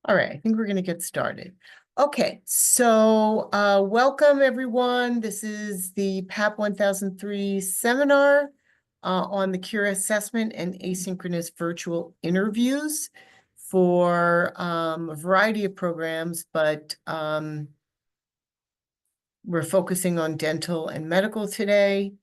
All right, I think we're going to get started. Okay, so welcome everyone. This is the PAP 1003 seminar on the Cura assessment and asynchronous virtual interviews for a variety of programs, but we're focusing on dental and medical today.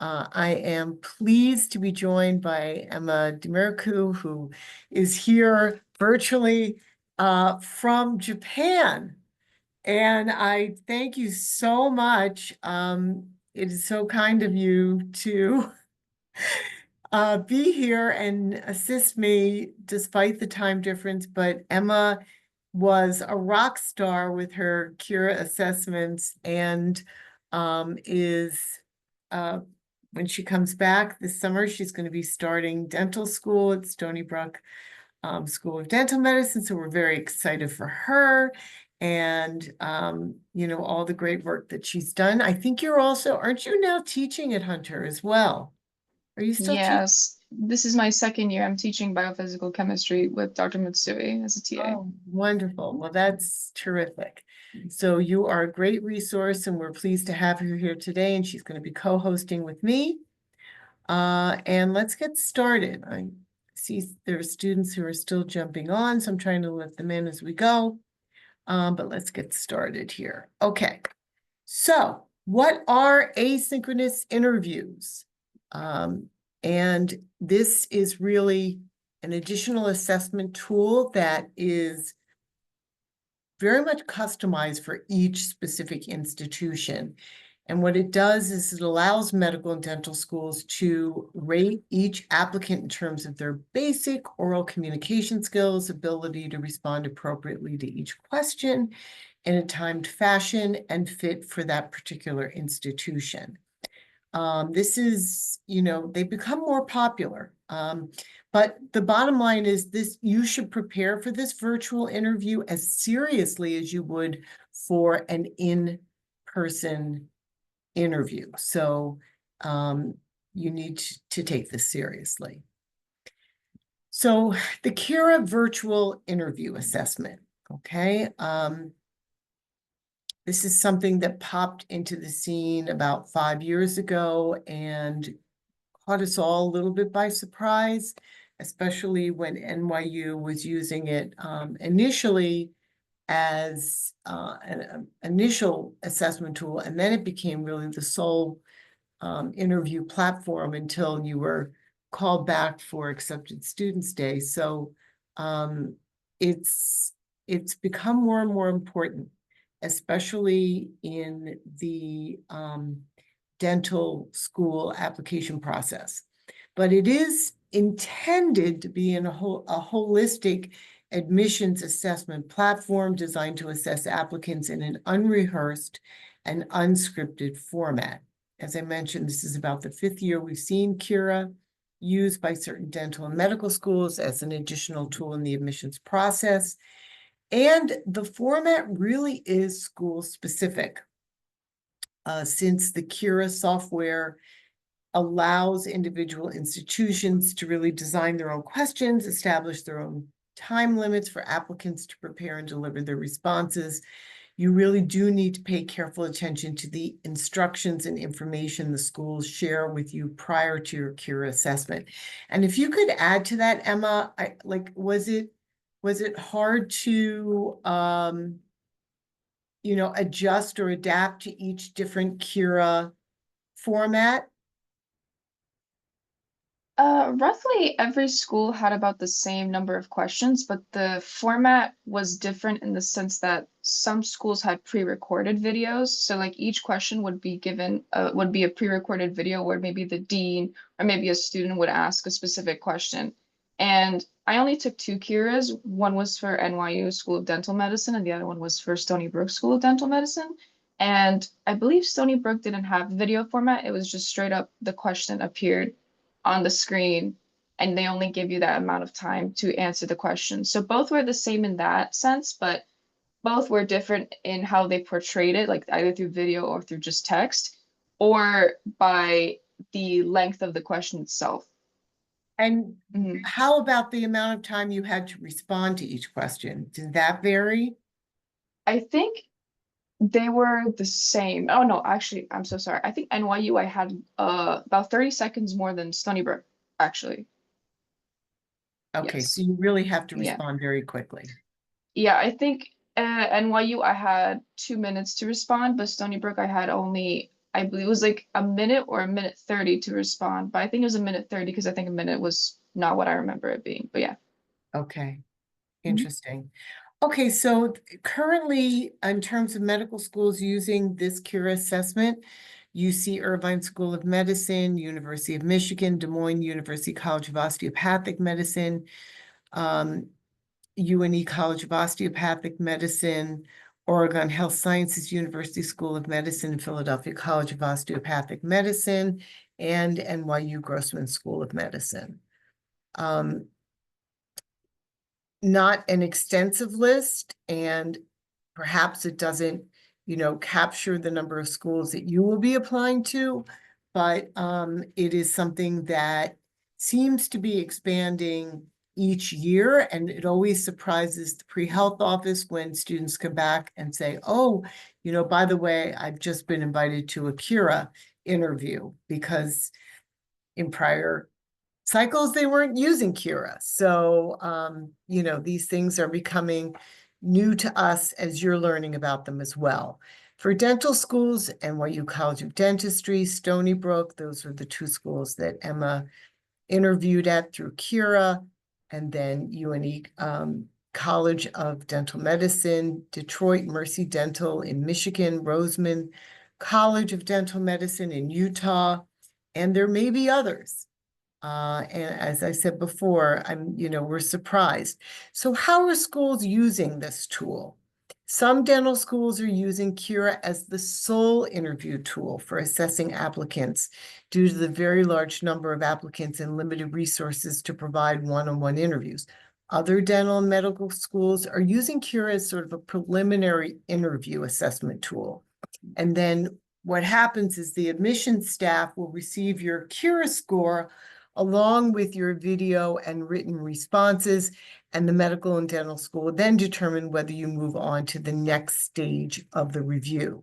I am pleased to be joined by Emma Demiriku, who is here virtually from Japan. And I thank you so much. It is so kind of you to be here and assist me despite the time difference. But Emma was a rock star with her Cura assessments and is when she comes back this summer, she's going to be starting dental school at Stony Brook School of Dental Medicine. So we're very excited for her and, all the great work that she's done. I think aren't you now teaching at Hunter as well? Are you still teaching? Yes, this is my second year. I'm teaching biophysical chemistry with Dr. Mitsui as a TA. Oh, wonderful. Well, that's terrific. So you are a great resource and we're pleased to have her here today, and she's going to be co-hosting with me. And let's get started. I see there are students who are still jumping on, so I'm trying to let them in as we go. But let's get started here. Okay. So what are asynchronous interviews? And this is really an additional assessment tool that is very much customized for each specific institution. And what it does is it allows medical and dental schools to rate each applicant in terms of their basic oral communication skills, ability to respond appropriately to each question in a timed fashion, and fit for that particular institution. This is, they become more popular. But the bottom line is you should prepare for this virtual interview as seriously as you would for an in-person interview. So you need to take this seriously. So the Cura virtual interview assessment, okay? This is something that popped into the scene about 5 years ago and caught us all a little bit by surprise, especially when NYU was using it initially as an initial assessment tool, and then it became really the sole interview platform until you were called back for Accepted Students Day. So it's become more and more important, especially in the dental school application process. But it is intended to be a holistic admissions assessment platform designed to assess applicants in an unrehearsed and unscripted format. As I mentioned, this is about the 5th year we've seen Cura used by certain dental and medical schools as an additional tool in the admissions process. And the format really is school specific. Since the Cura software allows individual institutions to really design their own questions, establish their own time limits for applicants to prepare and deliver their responses, you really do need to pay careful attention to the instructions and information the schools share with you prior to your Cura assessment. And if you could add to that, Emma, was it hard to adjust or adapt to each different Cura format? Roughly every school had about the same number of questions, but the format was different in the sense that some schools had pre-recorded videos. So like each question would be would be a pre-recorded video where maybe the dean or maybe a student would ask a specific question. And I only took two Curas. One was for NYU School of Dental Medicine and the other one was for Stony Brook School of Dental Medicine. And I believe Stony Brook didn't have video format. It was just straight up the question appeared on the screen and they only give you that amount of time to answer the question. So both were the same in that sense, but both were different in how they portrayed it, like either through video or through just text, or by the length of the question itself. And Mhm. how about the amount of time you had to respond to each question? Did that vary? I think they were the same. Oh no, actually, I'm so sorry. I think NYU I had about 30 seconds more than Stony Brook, actually. Okay, so Yes. you really have to Yeah. respond very quickly. Yeah, I think NYU I had 2 minutes to respond, but Stony Brook I had only, I believe it was like a minute or a minute 30 to respond. But I think it was a minute 30 because I think a minute was not what I remember it being. But yeah. Okay, Mhm. interesting. Okay, so currently, in terms of medical schools using this Cura assessment, UC Irvine School of Medicine, University of Michigan, Des Moines University College of Osteopathic Medicine, UNE College of Osteopathic Medicine, Oregon Health Sciences University School of Medicine, and Philadelphia College of Osteopathic Medicine, and NYU Grossman School of Medicine. Not an extensive list, and perhaps it doesn't, capture the number of schools that you will be applying to, but it is something that seems to be expanding each year, and it always surprises the pre-health office when students come back and say, oh, by the way, I've just been invited to a Cura interview, because in prior cycles, they weren't using Cura. So, these things are becoming new to us as you're learning about them as well. For dental schools, NYU College of Dentistry, Stony Brook, those were the two schools that Emma interviewed at through Cura, and then UNE College of Dental Medicine, Detroit Mercy Dental in Michigan, Roseman College of Dental Medicine in Utah, and there may be others. And as I said before, we're surprised. So how are schools using this tool? Some dental schools are using Cura as the sole interview tool for assessing applicants due to the very large number of applicants and limited resources to provide one-on-one interviews. Other dental and medical schools are using Cura as sort of a preliminary interview assessment tool. And then what happens is the admissions staff will receive your Cura score along with your video and written responses, and the medical and dental school will then determine whether you move on to the next stage of the review.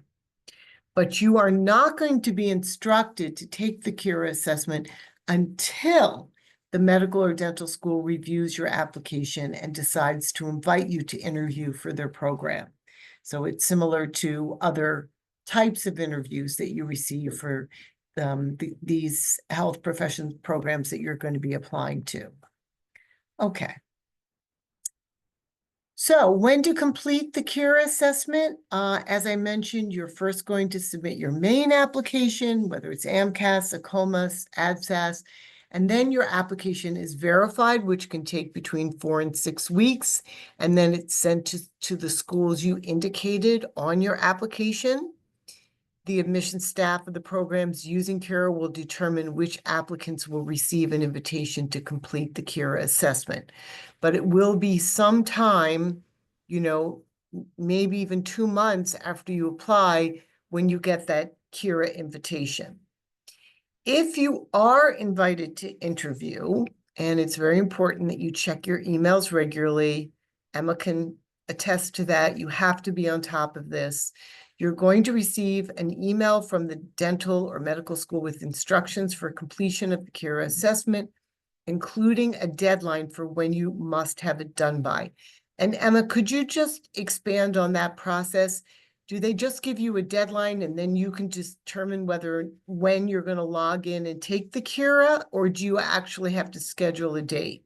But you are not going to be instructed to take the Cura assessment until the medical or dental school reviews your application and decides to invite you to interview for their program. So it's similar to other types of interviews that you receive for these health profession programs that you're going to be applying to. Okay. So when to complete the Cura assessment, as I mentioned, you're first going to submit your main application, whether it's AMCAS, ACOMAS, ADSAS, and then your application is verified, which can take between 4 and 6 weeks, and then it's sent to the schools you indicated on your application. The admission staff of the programs using Cura will determine which applicants will receive an invitation to complete the Cura assessment. But it will be some time, maybe even 2 months after you apply when you get that Cura invitation. If you are invited to interview, and it's very important that you check your emails regularly, Emma can attest to that. You have to be on top of this. You're going to receive an email from the dental or medical school with instructions for completion of the Cura assessment, including a deadline for when you must have it done by. And Emma, could you just expand on that process? Do they just give you a deadline and then you can just determine when you're going to log in and take the Cura, or do you actually have to schedule a date?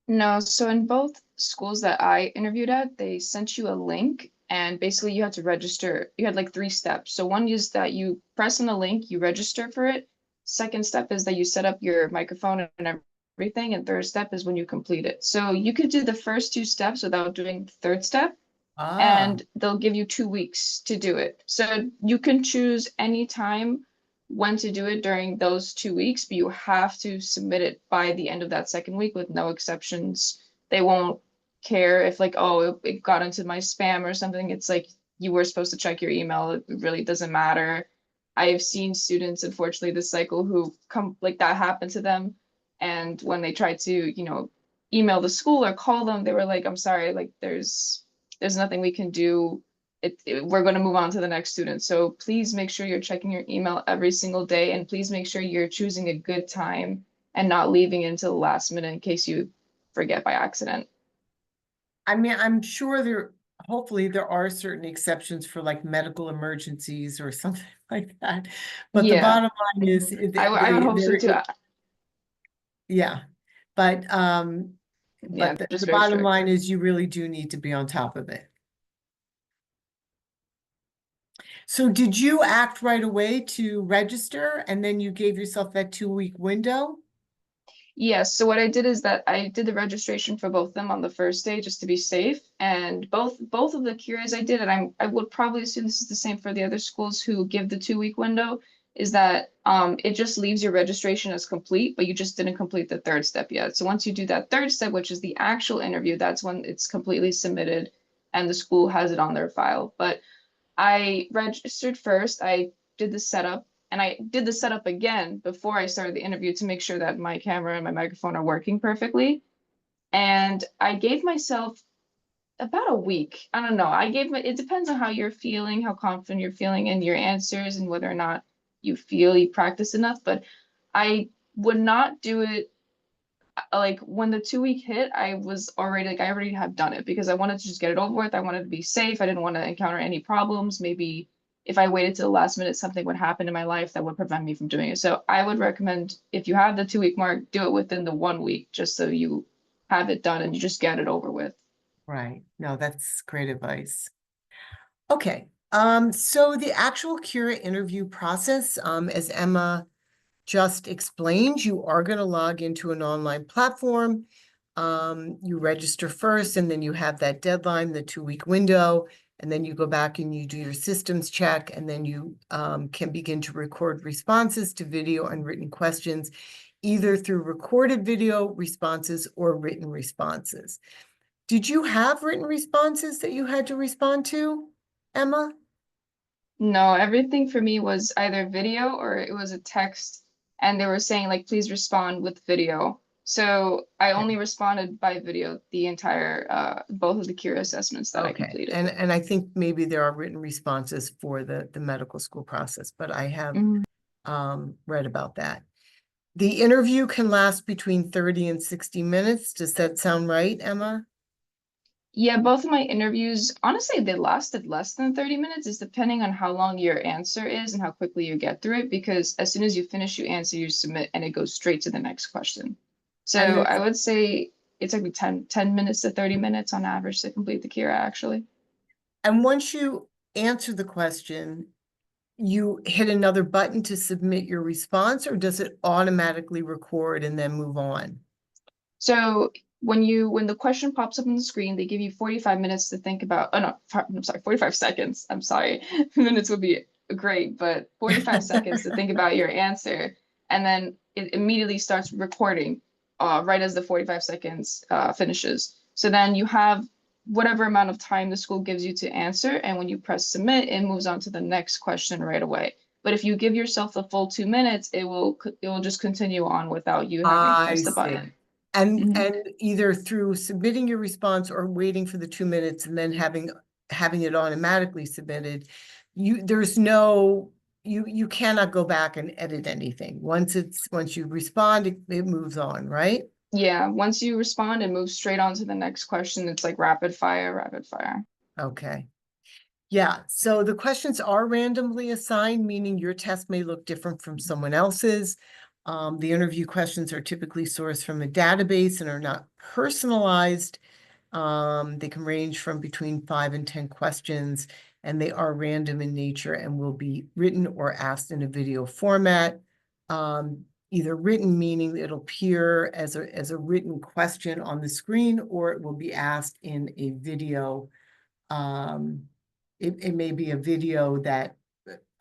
No, so in both schools that I interviewed at, they sent you a link and basically you had to register. You had like 3 steps. So one is that you press on the link, you register for it. Second step is that you set up your microphone and everything. And third step is when you complete it. So you could do the first 2 steps without doing the third step, Ah, and they'll give you 2 weeks to do it. So you can choose any time when to do it during those 2 weeks, but you have to submit it by the end of that second week with no exceptions. They won't care if like, oh, it got into my spam or something. It's like you were supposed to check your email. It really doesn't matter. I've seen students, unfortunately, this cycle who come like that happened to them And when they tried to, email the school or call them, they were like, I'm sorry, like there's nothing we can do. We're going to move on to the next student. So please make sure you're checking your email every single day, and please make sure you're choosing a good time and not leaving it until the last minute in case you forget by accident. I mean, I'm sure hopefully there are certain exceptions for like medical emergencies or something like that. But the Yeah, bottom line is I would hope so too. yeah. But Yeah, just the very bottom strict. line is you really do need to be on top of it. So did you act right away to register and then you gave yourself that 2-week window? Yes, so what I did is that I did the registration for both of them on the first day just to be safe. And both of the curios I did, and I would probably assume this is the same for the other schools who give the 2-week window, is that it just leaves your registration as complete, but you just didn't complete the third step yet. So once you do that third step, which is the actual interview, that's when it's completely submitted and the school has it on their file. But I registered first. I did the setup, and I did the setup again before I started the interview to make sure that my camera and my microphone are working perfectly. And I gave myself about a week. I don't know. It depends on how you're feeling, how confident you're feeling in your answers, and whether or not you feel you practice enough. But I would not do it like when the 2-week hit, I was already like I already have done it because I wanted to just get it over with. I wanted to be safe. I didn't want to encounter any problems. Maybe if I waited to the last minute, something would happen in my life that would prevent me from doing it. So I would recommend if you have the 2-week mark, do it within the 1 week, just so you have it done and you just get it over with. Right. No, that's great advice. Okay. So the actual Cura interview process, as Emma just explained, you are going to log into an online platform. You register first, and then you have that deadline, the 2-week window, and then you go back and you do your systems check, and then you can begin to record responses to video and written questions, either through recorded video responses or written responses. Did you have written responses that you had to respond to, Emma? No, everything for me was either video or it was a text, and they were saying like, please respond with video. So I only responded by video the entire both of the Cura assessments that I Okay, completed. and I think maybe there are written responses for the medical school process, but I have Mhm. read about that. The interview can last between 30 and 60 minutes. Does that sound right, Emma? Yeah, both of my interviews, honestly, they lasted less than 30 minutes. It's depending on how long your answer is and how quickly you get through it, because as soon as you finish, you answer, you submit, and it goes straight to the next question. And So I would say it took me 10 minutes to 30 minutes on average to complete the Kira, actually. once you answer the question, you hit another button to submit your response, or does it automatically record and then move on? So when the question pops up on the screen, they give you 45 minutes to think about, oh no, I'm sorry, 45 seconds. I'm sorry. Minutes would be great, but 45 seconds to think about your answer. And then it immediately starts recording right as the 45 seconds finishes. So then you have whatever amount of time the school gives you to answer. And when you press submit, it moves on to the next question right away. But if you give yourself the full 2 minutes, it will just continue on without you having I pressed the see. button. And Mhm. either through submitting your response or waiting for the 2 minutes and then having it automatically submitted, there's no you cannot go back and edit anything. Once you respond, it moves on, right? Yeah, once you respond, it moves straight on to the next question. It's like rapid fire, rapid fire. Okay. Yeah, so the questions are randomly assigned, meaning your test may look different from someone else's. The interview questions are typically sourced from a database and are not personalized. They can range from between 5 and 10 questions, and they are random in nature and will be written or asked in a video format. Either written, meaning it'll appear as a written question on the screen, or it will be asked in a video. It may be a video that,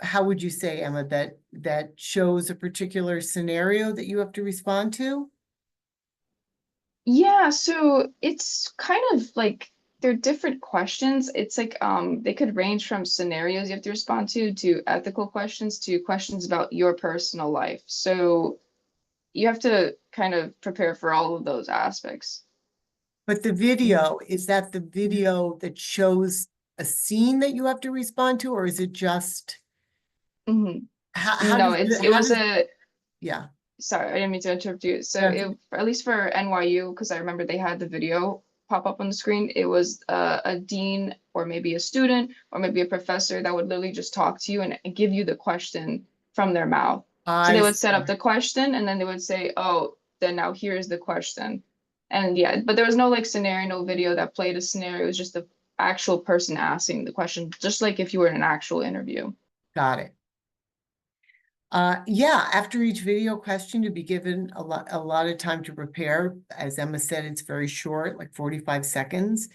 how would you say, Emma, that shows a particular scenario that you have to respond to? Yeah, so it's kind of like they're different questions. It's like they could range from scenarios you have to respond to ethical questions to questions about your personal life. So you have to kind of prepare for all of those aspects. But the video, is that the video that shows a scene that you have to respond to, or is it just, Hmm. how No, does, it how was does, a yeah, sorry, I didn't mean to interrupt you. So that's, at least for NYU, because I remember they had the video pop up on the screen, it was a dean or maybe a student or maybe a professor that would literally just talk to you and give you the question from their mouth. So they I would set up see. the question and then they would say, oh, then now here's the question. And yeah, but there was no like scenario, no video that played a scenario. It was just the actual person asking the question, just like if you were in an actual interview. Got it. Yeah, after each video question, to be given a lot of time to prepare. As Emma said, it's very short, like 45 seconds,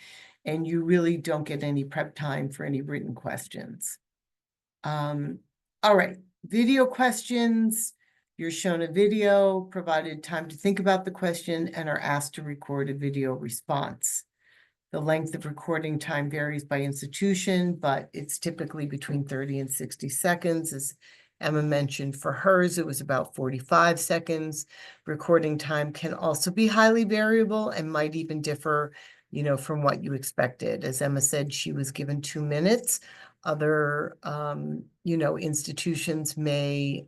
and you really don't get any prep time for any written questions. All right, video questions. You're shown a video, provided time to think about the question, and are asked to record a video response. The length of recording time varies by institution, but it's typically between 30 and 60 seconds. As Emma mentioned, for hers, it was about 45 seconds. Recording time can also be highly variable and might even differ, from what you expected. As Emma said, she was given 2 minutes. Other, institutions may,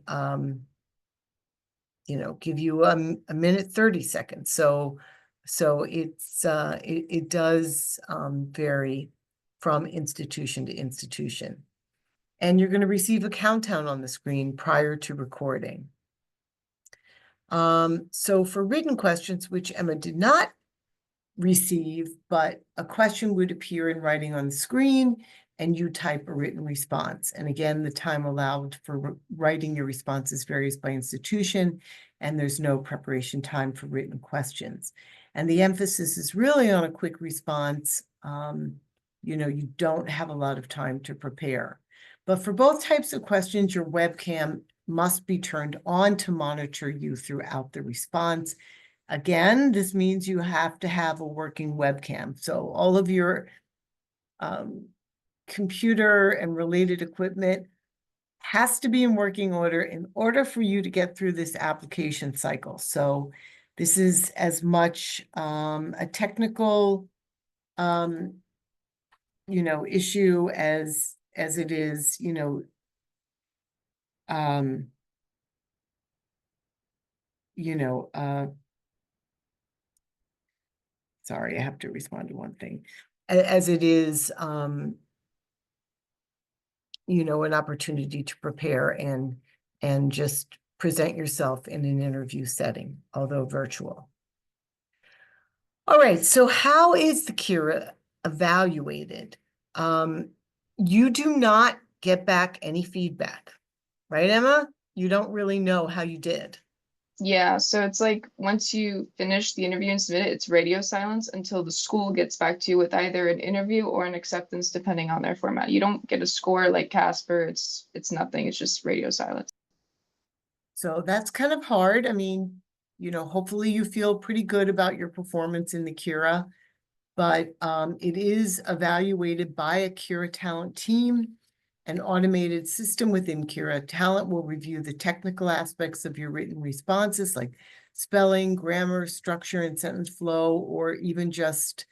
give you a minute 30 seconds. So it does vary from institution to institution. And you're going to receive a countdown on the screen prior to recording. So for written questions, which Emma did not receive, but a question would appear in writing on the screen and you type a written response. And again, the time allowed for writing your responses varies by institution, and there's no preparation time for written questions. And the emphasis is really on a quick response. You don't have a lot of time to prepare. But for both types of questions, your webcam must be turned on to monitor you throughout the response. Again, this means you have to have a working webcam. So all of your computer and related equipment has to be in working order in order for you to get through this application cycle. So this is as much a technical issue as it is, um, sorry, I have to respond to one thing. As it is, an opportunity to prepare and just present yourself in an interview setting, although virtual. All right, so how is the Kira evaluated? You do not get back any feedback, right, Emma? You don't really know how you did. Yeah, so it's like once you finish the interview and submit it, it's radio silence until the school gets back to you with either an interview or an acceptance, depending on their format. You don't get a score like Casper. It's nothing. It's just radio silence. So that's kind of hard. I mean, hopefully you feel pretty good about your performance in the Kira, but it is evaluated by a Kira talent team. An automated system within Kira Talent will review the technical aspects of your written responses, like spelling, grammar, structure, and sentence flow, or even just,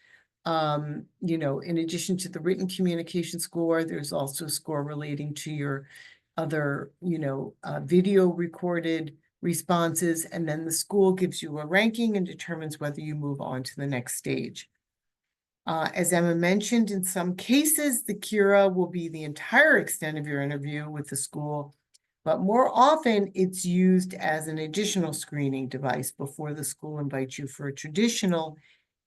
in addition to the written communication score, there's also a score relating to your other, video recorded responses, and then the school gives you a ranking and determines whether you move on to the next stage. As Emma mentioned, in some cases, the Kira will be the entire extent of your interview with the school, but more often it's used as an additional screening device before the school invites you for a traditional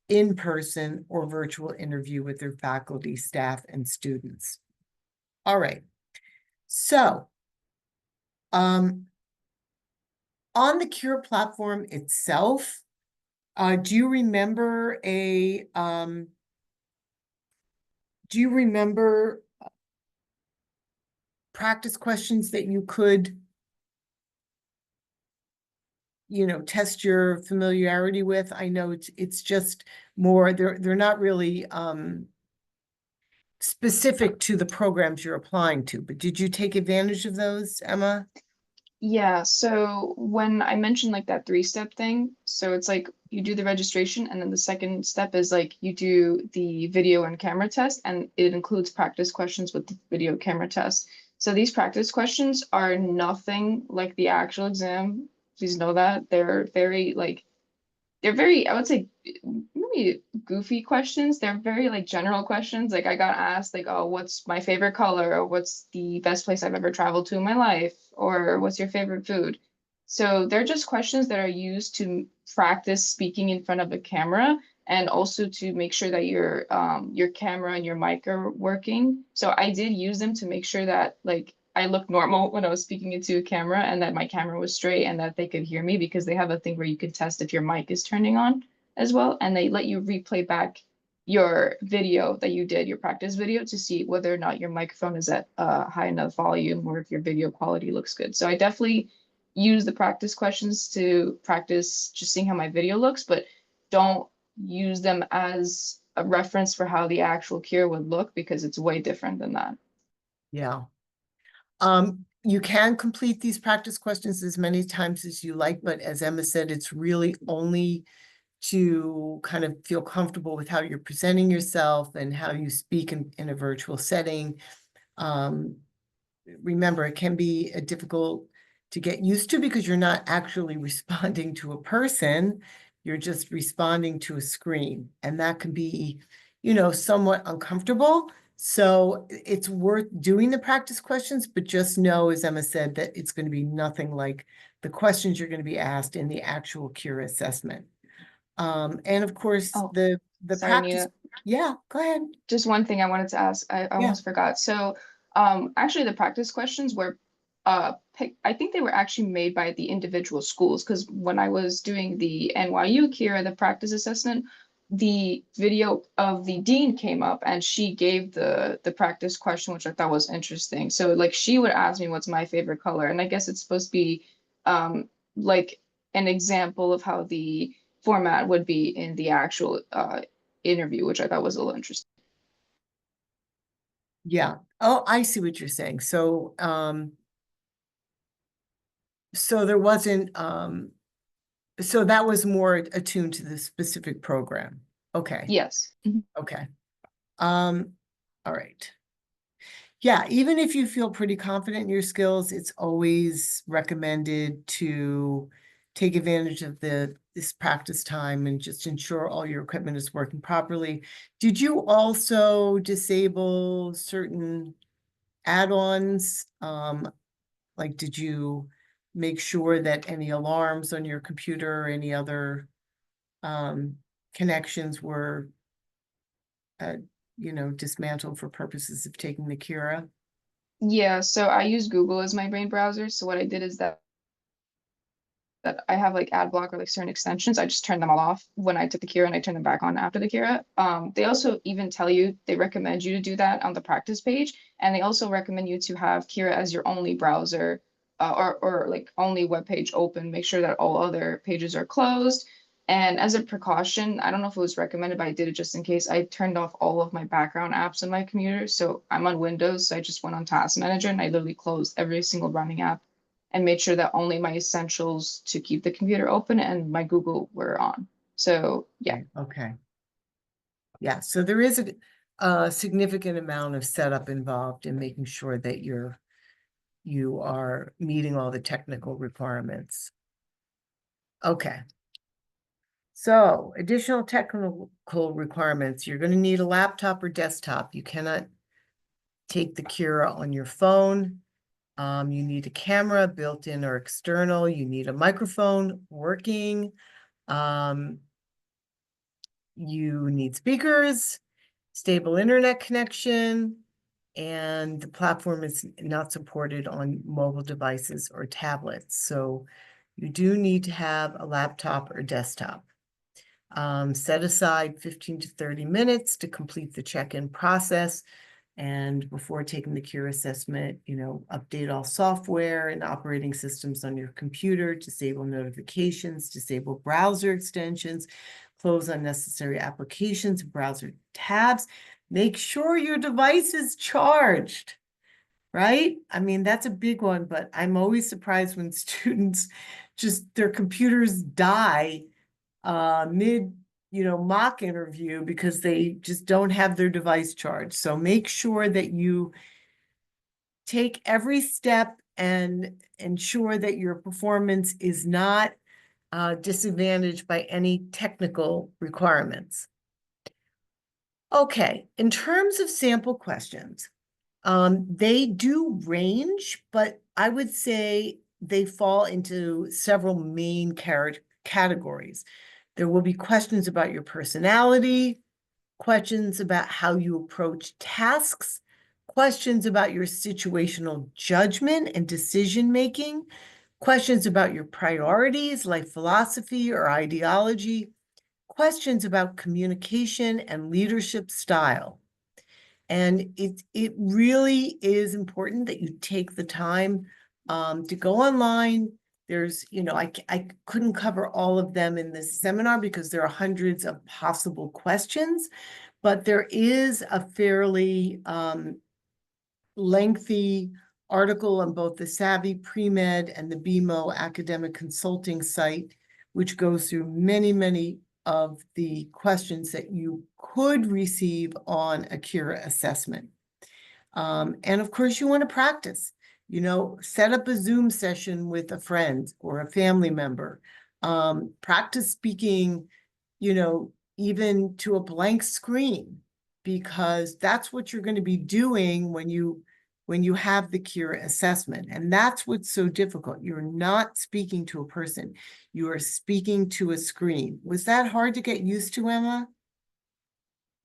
in-person or virtual interview with their faculty, staff, and students. All right, so on the Kira platform itself, do you remember practice questions that you could, test your familiarity with? I know it's just more, they're not really specific to the programs you're applying to, but did you take advantage of those, Emma? Yeah, so when I mentioned like that three-step thing, so it's like you do the registration and then the second step is like you do the video and camera test and it includes practice questions with the video camera test. So these practice questions are nothing like the actual exam. Please know that. They're very, I would say, maybe goofy questions. They're very like general questions. Like I got asked like, oh, what's my favorite color? Or what's the best place I've ever traveled to in my life? Or what's your favorite food? So they're just questions that are used to practice speaking in front of a camera and also to make sure that your camera and your mic are working. So I did use them to make sure that like I looked normal when I was speaking into a camera and that my camera was straight and that they could hear me because they have a thing where you can test if your mic is turning on as well. And they let you replay back your video that you did, your practice video, to see whether or not your microphone is at a high enough volume or if your video quality looks good. So I definitely use the practice questions to practice just seeing how my video looks, but don't use them as a reference for how the actual cure would look because it's way different than that. Yeah. You can complete these practice questions as many times as you like, but as Emma said, it's really only to kind of feel comfortable with how you're presenting yourself and how you speak in a virtual setting. Remember, it can be difficult to get used to because you're not actually responding to a person. You're just responding to a screen, and that can be, somewhat uncomfortable. So it's worth doing the practice questions, but just know, as Emma said, that it's going to be nothing like the questions you're going to be asked in the actual cure assessment. And of course, Oh, the sorry, practice. Nita. Yeah, go ahead. Just one thing I wanted to ask. I Yeah. almost forgot. So, actually, the practice questions were, I think they were actually made by the individual schools because when I was doing the NYU Kira, the practice assessment, the video of the dean came up and she gave the practice question, which I thought was interesting. So, like, she would ask me, "What's my favorite color?" And I guess it's supposed to be, like an example of how the format would be in the actual interview, which I thought was a little interesting. Yeah. Oh, I see what you're saying. So there wasn't, so that was more attuned to the specific program. Okay. Yes. Okay. All right. Yeah, even if you feel pretty confident in your skills, it's always recommended to take advantage of this practice time and just ensure all your equipment is working properly. Did you also disable certain add-ons? Like, did you make sure that any alarms on your computer or any other connections were, uh, dismantled for purposes of taking the Cura? Yeah, so I use Google as my main browser. So what I did is that I have like ad block or like certain extensions. I just turned them all off when I took the Kira and I turned them back on after the Kira. They also even tell you they recommend you to do that on the practice page, and they also recommend you to have Kira as your only browser or like only web page open. Make sure that all other pages are closed. And as a precaution, I don't know if it was recommended, but I did it just in case. I turned off all of my background apps on my computer. So I'm on Windows, so I just went on Task Manager and I literally closed every single running app and made sure that only my essentials to keep the computer open and my Google were on. So yeah. Okay. Yeah, so there is a significant amount of setup involved in making sure that you are meeting all the technical requirements. Okay. So additional technical requirements, you're going to need a laptop or desktop. You cannot take the Cura on your phone. You need a camera, built-in or external. You need a microphone working. You need speakers, stable internet connection, and the platform is not supported on mobile devices or tablets. So you do need to have a laptop or desktop. Set aside 15 to 30 minutes to complete the check-in process. And before taking the Cure assessment, update all software and operating systems on your computer, disable notifications, disable browser extensions, close unnecessary applications, browser tabs. Make sure your device is charged. right? I mean, that's a big one, but I'm always surprised when students just their computers die mid, mock interview because they just don't have their device charged. So make sure that you take every step and ensure that your performance is not disadvantaged by any technical requirements. Okay, in terms of sample questions, they do range, but I would say they fall into several main categories. There will be questions about your personality, questions about how you approach tasks, questions about your situational judgment and decision making, questions about your priorities, life philosophy or ideology, questions about communication and leadership style. And it really is important that you take the time to go online. There's, I couldn't cover all of them in this seminar because there are hundreds of possible questions, but there is a fairly lengthy article on both the Savvy Pre-Med and the BMO academic consulting site, which goes through many, many of the questions that you could receive on a Kira assessment. And of course, you want to practice, set up a Zoom session with a friend or a family member. Practice speaking, even to a blank screen, because that's what you're going to be doing when you have the Kira assessment. And that's what's so difficult. You're not speaking to a person. You are speaking to a screen. Was that hard to get used to, Emma?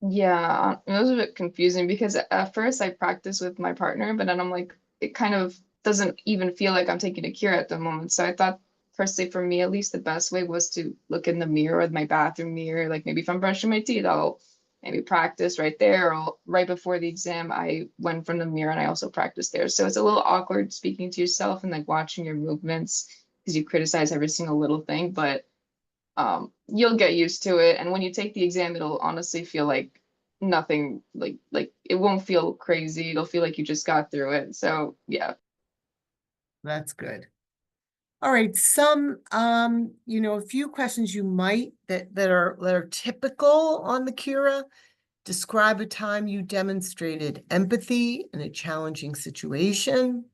Yeah, it was a bit confusing because at first I practiced with my partner, but then I'm like, it kind of doesn't even feel like I'm taking a cure at the moment. So I thought, personally, for me at least, the best way was to look in the mirror, or my bathroom mirror. Like maybe if I'm brushing my teeth, I'll maybe practice right there. Or right before the exam, I went from the mirror and I also practiced there. So it's a little awkward speaking to yourself and like watching your movements because you criticize every single little thing, but you'll get used to it. And when you take the exam, it'll honestly feel like nothing, like it won't feel crazy. It'll feel like you just got through it. So yeah. That's good. All right, a few questions you might that are typical on the Kira. Describe a time you demonstrated empathy in a challenging situation.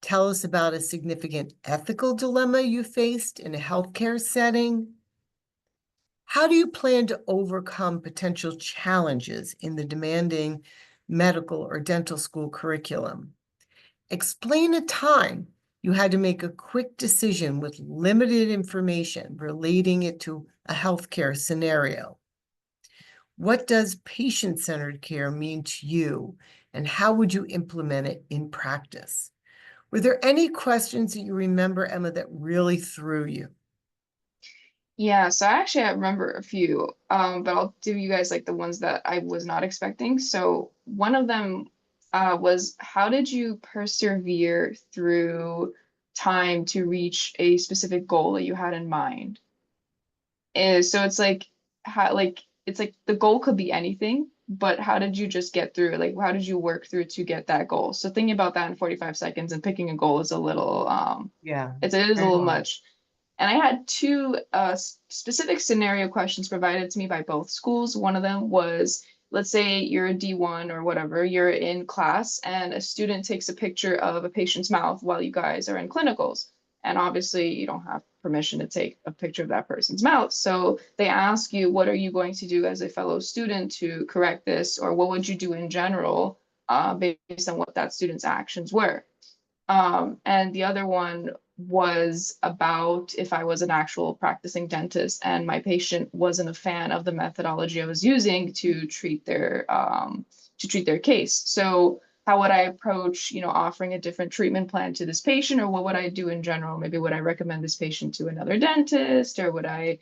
Tell us about a significant ethical dilemma you faced in a healthcare setting. How do you plan to overcome potential challenges in the demanding medical or dental school curriculum? Explain a time you had to make a quick decision with limited information relating it to a healthcare scenario. What does patient-centered care mean to you, and how would you implement it in practice? Were there any questions that you remember, Emma, that really threw you? Yeah, so actually I remember a few, but I'll do you guys like the ones that I was not expecting. So one of them was how did you persevere through time to reach a specific goal that you had in mind? So it's like how like it's like the goal could be anything, but how did you just get through it? Like how did you work through to get that goal? So thinking about that in 45 seconds and picking a goal is a little Yeah, it is a very little hard. much. And I had two specific scenario questions provided to me by both schools. One of them was, let's say you're a D1 or whatever, you're in class and a student takes a picture of a patient's mouth while you guys are in clinicals. And obviously, you don't have permission to take a picture of that person's mouth. So they ask you, what are you going to do as a fellow student to correct this? Or what would you do in general based on what that student's actions were? And the other one was about if I was an actual practicing dentist and my patient wasn't a fan of the methodology I was using to treat their case. So how would I approach, offering a different treatment plan to this patient, or what would I do in general? Maybe would I recommend this patient to another dentist, or would I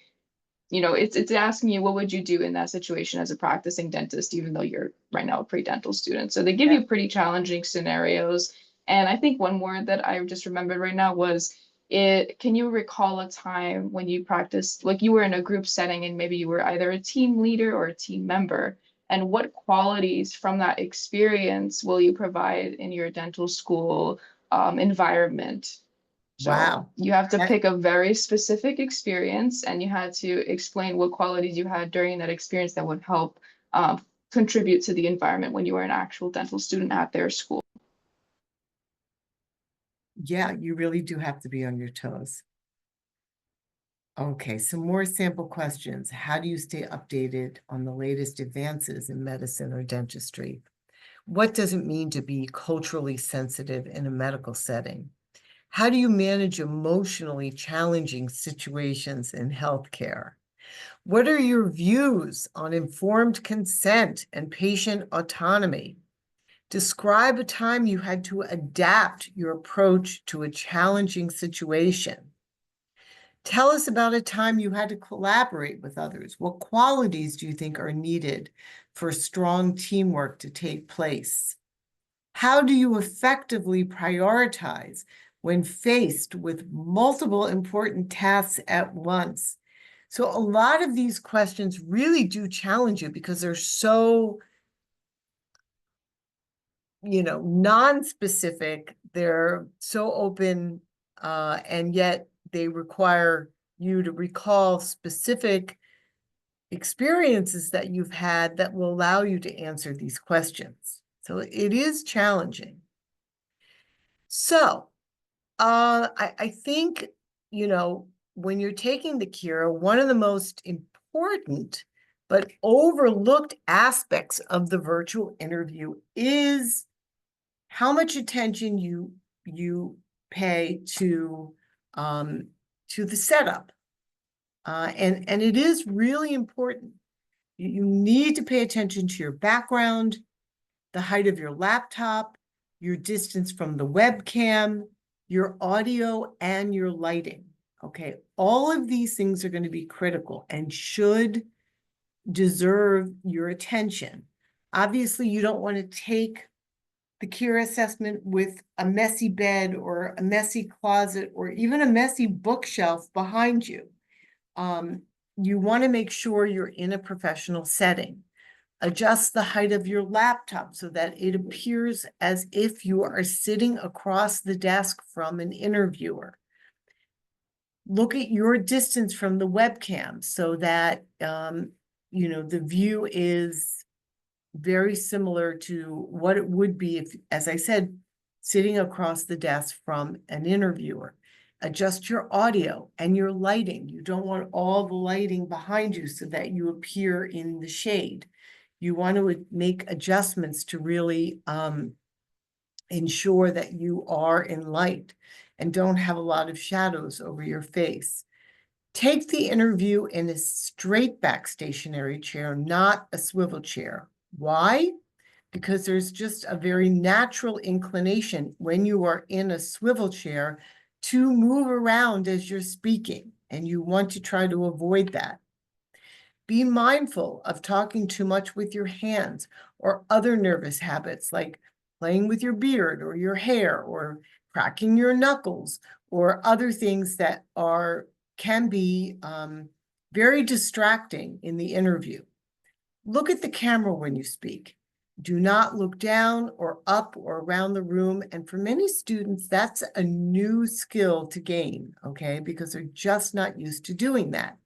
it's asking you what would you do in that situation as a practicing dentist, even though you're right now a pre-dental student. So they give Yeah. you pretty challenging scenarios. And I think one word that I just remembered right now was it. Can you recall a time when you practiced, like you were in a group setting and maybe you were either a team leader or a team member, and what qualities from that experience will you provide in your dental school environment. So Wow. you have to That- pick a very specific experience, and you had to explain what qualities you had during that experience that would help contribute to the environment when you were an actual dental student at their school. yeah, you really do have to be on your toes. Okay, some more sample questions. How do you stay updated on the latest advances in medicine or dentistry? What does it mean to be culturally sensitive in a medical setting? How do you manage emotionally challenging situations in healthcare? What are your views on informed consent and patient autonomy? Describe a time you had to adapt your approach to a challenging situation. Tell us about a time you had to collaborate with others. What qualities do you think are needed for strong teamwork to take place? How do you effectively prioritize when faced with multiple important tasks at once? So a lot of these questions really do challenge you because they're so, non-specific. They're so open, and yet they require you to recall specific experiences that you've had that will allow you to answer these questions. So it is challenging. So I think, when you're taking the Kira, one of the most important but overlooked aspects of the virtual interview is how much attention you pay to the setup. And it is really important. You need to pay attention to your background, the height of your laptop, your distance from the webcam, your audio, and your lighting. Okay, all of these things are going to be critical and should deserve your attention. Obviously, you don't want to take the Kira assessment with a messy bed or a messy closet or even a messy bookshelf behind you. You want to make sure you're in a professional setting. Adjust the height of your laptop so that it appears as if you are sitting across the desk from an interviewer. Look at your distance from the webcam so that, the view is very similar to what it would be if, as I said, sitting across the desk from an interviewer. Adjust your audio and your lighting. You don't want all the lighting behind you so that you appear in the shade. You want to make adjustments to really ensure that you are in light and don't have a lot of shadows over your face. Take the interview in a straight back stationary chair, not a swivel chair. Why? Because there's just a very natural inclination when you are in a swivel chair to move around as you're speaking, and you want to try to avoid that. Be mindful of talking too much with your hands or other nervous habits like playing with your beard or your hair or cracking your knuckles or other things that can be very distracting in the interview. Look at the camera when you speak. Do not look down or up or around the room. And for many students, that's a new skill to gain, okay? Because they're just not used to doing that.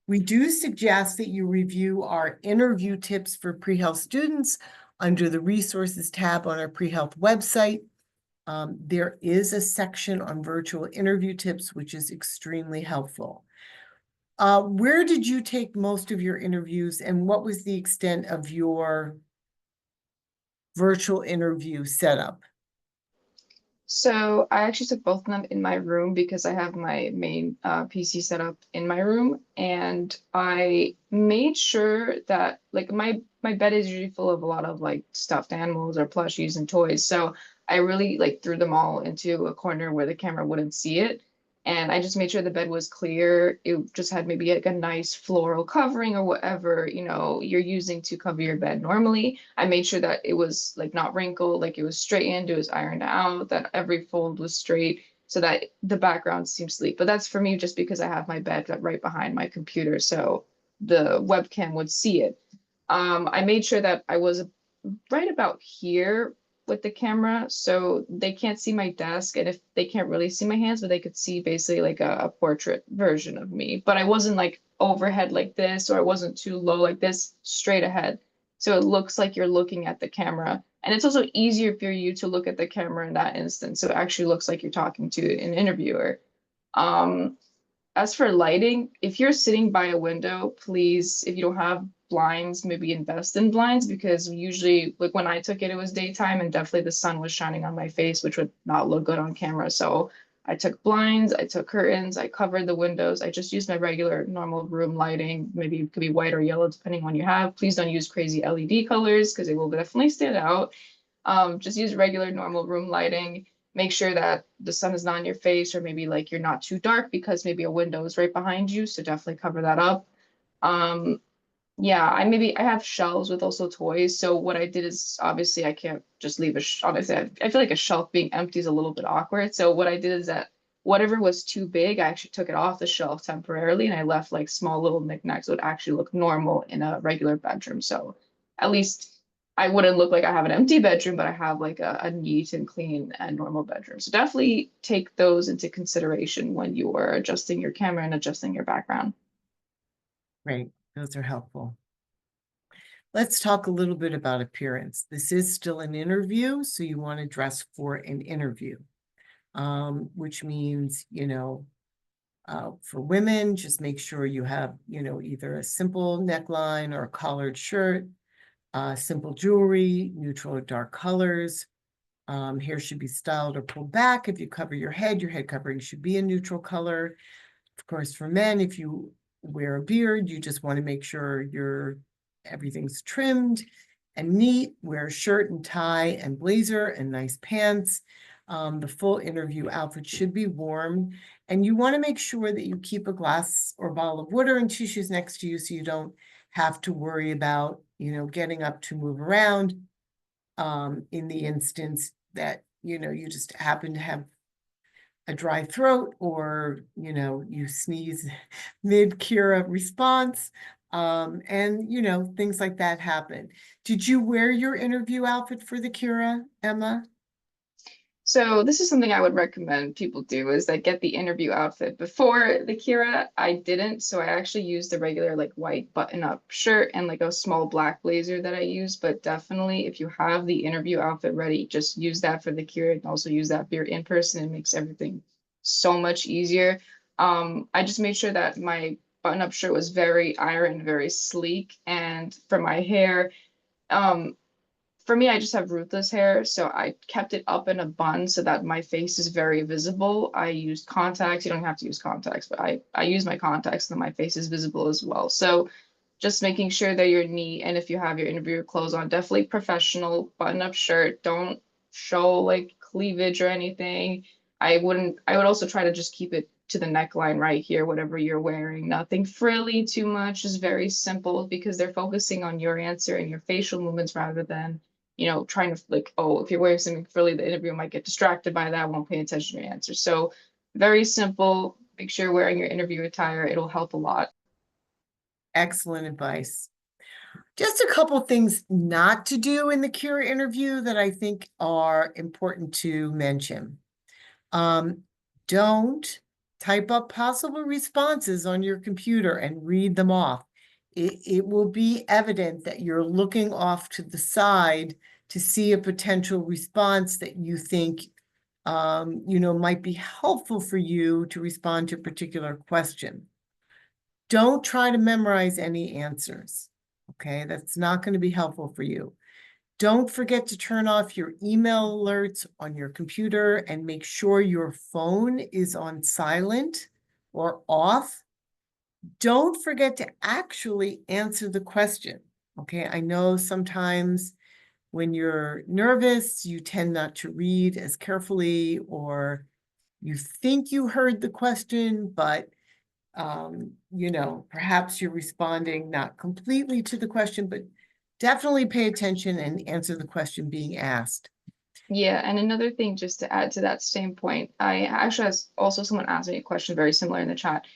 We do suggest that you review our interview tips for pre-health students under the resources tab on our pre-health website. There is a section on virtual interview tips, which is extremely helpful. Where did you take most of your interviews, and what was the extent of your virtual interview setup? So I actually took both of them in my room because I have my main PC set up in my room, and I made sure that like my bed is usually full of a lot of like stuffed animals or plushies and toys. So I really like threw them all into a corner where the camera wouldn't see it. And I just made sure the bed was clear. It just had maybe like a nice floral covering or whatever, you're using to cover your bed normally. I made sure that it was like not wrinkled, like it was straightened, it was ironed out, that every fold was straight so that the background seemed sleek. But that's for me just because I have my bed right behind my computer, so the webcam would see it. I made sure that I was right about here with the camera, so they can't see my desk, and if they can't really see my hands, but they could see basically like a portrait version of me. But I wasn't like overhead like this, or I wasn't too low like this, straight ahead. So it looks like you're looking at the camera. And it's also easier for you to look at the camera in that instance. So it actually looks like you're talking to an interviewer. Um, as for lighting, if you're sitting by a window, please, if you don't have blinds, maybe invest in blinds, because usually, like when I took it, it was daytime and definitely the sun was shining on my face, which would not look good on camera. So I took blinds, I took curtains, I covered the windows. I just used my regular normal room lighting. Maybe it could be white or yellow, depending on what you have. Please don't use crazy LED colors because it will definitely stand out. Just use regular normal room lighting. Make sure that the sun is not in your face, or maybe like you're not too dark because maybe a window is right behind you. So definitely cover that up. Um, yeah, I have shelves with also toys. So what I did is obviously I can't just leave obviously I feel like a shelf being empty is a little bit awkward. So what I did is that whatever was too big, I actually took it off the shelf temporarily and I left like small little knickknacks that would actually look normal in a regular bedroom. So at least I wouldn't look like I have an empty bedroom, but I have like a neat and clean and normal bedroom. So definitely take those into consideration when you are adjusting your camera and adjusting your background. Great, those are helpful. Let's talk a little bit about appearance. This is still an interview, so you want to dress for an interview, which means, for women, just make sure you have, either a simple neckline or a collared shirt, simple jewelry, neutral or dark colors. Hair should be styled or pulled back. If you cover your head covering should be a neutral color. Of course, for men, if you wear a beard, you just want to make sure everything's trimmed and neat. Wear a shirt and tie and blazer and nice pants. The full interview outfit should be warm. And you want to make sure that you keep a glass or bottle of water and tissues next to you so you don't have to worry about, getting up to move around. In the instance that, you just happen to have a dry throat, or, you sneeze mid-Kira response, and, things like that happen. Did you wear your interview outfit for the Kira, Emma? So this is something I would recommend people do, is that get the interview outfit before the Kira. I didn't, so I actually used the regular like white button-up shirt and like a small black blazer that I use. But definitely, if you have the interview outfit ready, just use that for the Kira and also use that for your in person. It makes everything so much easier. I just made sure that my button-up shirt was very iron, very sleek, and for my hair, um, for me, I just have rootless hair, so I kept it up in a bun so that my face is very visible. I used contacts. You don't have to use contacts, but I use my contacts and my face is visible as well. So just making sure that you're neat, and if you have your interview clothes on, definitely professional button-up shirt. Don't show like cleavage or anything. I would also try to just keep it to the neckline right here, whatever you're wearing. Nothing frilly too much, just very simple, because they're focusing on your answer and your facial movements rather than trying to like, oh, if you're wearing something frilly, the interviewer might get distracted by that, won't pay attention to your answer. So very simple. Make sure you're wearing your interview attire. It'll help a lot. Excellent advice. Just a couple things not to do in the Kira interview that I think are important to mention. Don't type up possible responses on your computer and read them off. It will be evident that you're looking off to the side to see a potential response that you think, might be helpful for you to respond to a particular question. Don't try to memorize any answers, okay? That's not going to be helpful for you. Don't forget to turn off your email alerts on your computer and make sure your phone is on silent or off. Don't forget to actually answer the question. Okay, I know sometimes when you're nervous, you tend not to read as carefully, or you think you heard the question, but perhaps you're responding not completely to the question, but definitely pay attention and answer the question being asked. Yeah, and another thing, just to add to that same point, I actually has also someone asked me a question very similar in the chat.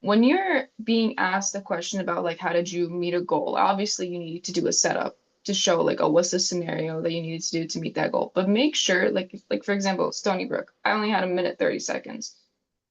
when you're being asked a question about like how did you meet a goal, obviously you need to do a setup to show like, oh, what's the scenario that you needed to do to meet that goal. But make sure, like for example, Stony Brook, I only had a minute 30 seconds.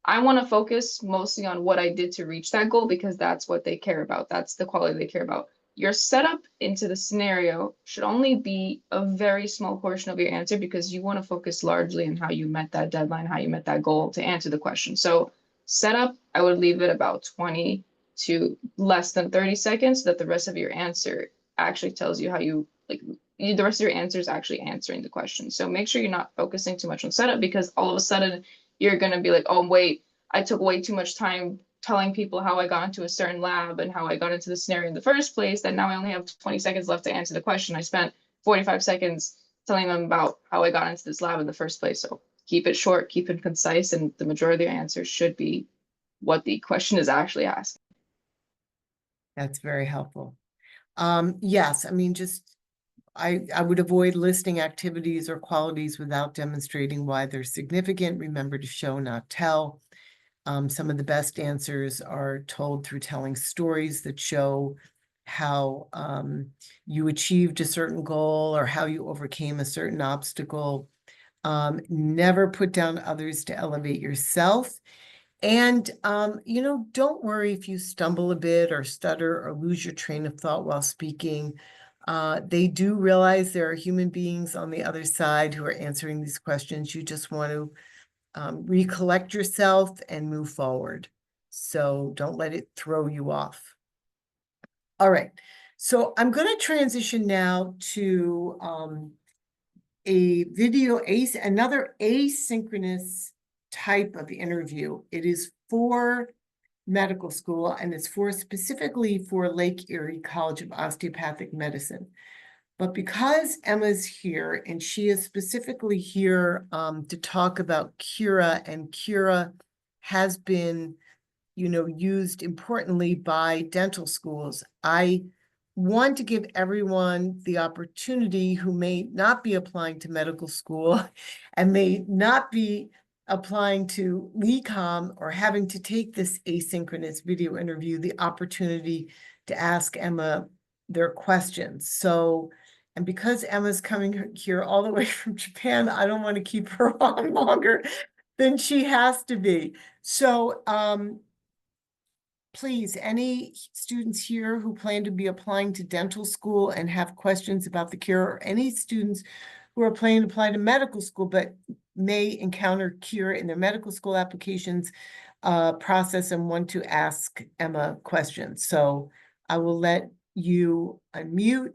I want to focus mostly on what I did to reach that goal because that's what they care about. That's the quality they care about. Your setup into the scenario should only be a very small portion of your answer because you want to focus largely on how you met that deadline, how you met that goal to answer the question. So setup, I would leave it about 20 to less than 30 seconds so that the rest of your answer actually tells you how you like the rest of your answer is actually answering the question. So make sure you're not focusing too much on setup because all of a sudden you're going to be like, oh, wait, I took way too much time telling people how I got into a certain lab and how I got into the scenario in the first place that now I only have 20 seconds left to answer the question. I spent 45 seconds telling them about how I got into this lab in the first place. So keep it short, keep it concise, and the majority of your answers should be what the question is actually asking. That's very helpful. Yes, I mean, just I would avoid listing activities or qualities without demonstrating why they're significant. Remember to show, not tell. Some of the best answers are told through telling stories that show how you achieved a certain goal or how you overcame a certain obstacle. Never put down others to elevate yourself. And, don't worry if you stumble a bit or stutter or lose your train of thought while speaking. They do realize there are human beings on the other side who are answering these questions. You just want to recollect yourself and move forward. So don't let it throw you off. All right. So I'm going to transition now to another asynchronous type of interview. It is for medical school and it's specifically for Lake Erie College of Osteopathic Medicine. But because Emma's here and she is specifically here to talk about Cura, and Cura has been, used importantly by dental schools, I want to give everyone the opportunity who may not be applying to medical school and may not be applying to LECOM or having to take this asynchronous video interview, the opportunity to ask Emma their questions. So, and because Emma's coming here all the way from Japan, I don't want to keep her on longer than she has to be. So, please, any students here who plan to be applying to dental school and have questions about the Cure, or any students who are planning to apply to medical school but may encounter Cure in their medical school applications process and want to ask Emma questions. So I will let you unmute.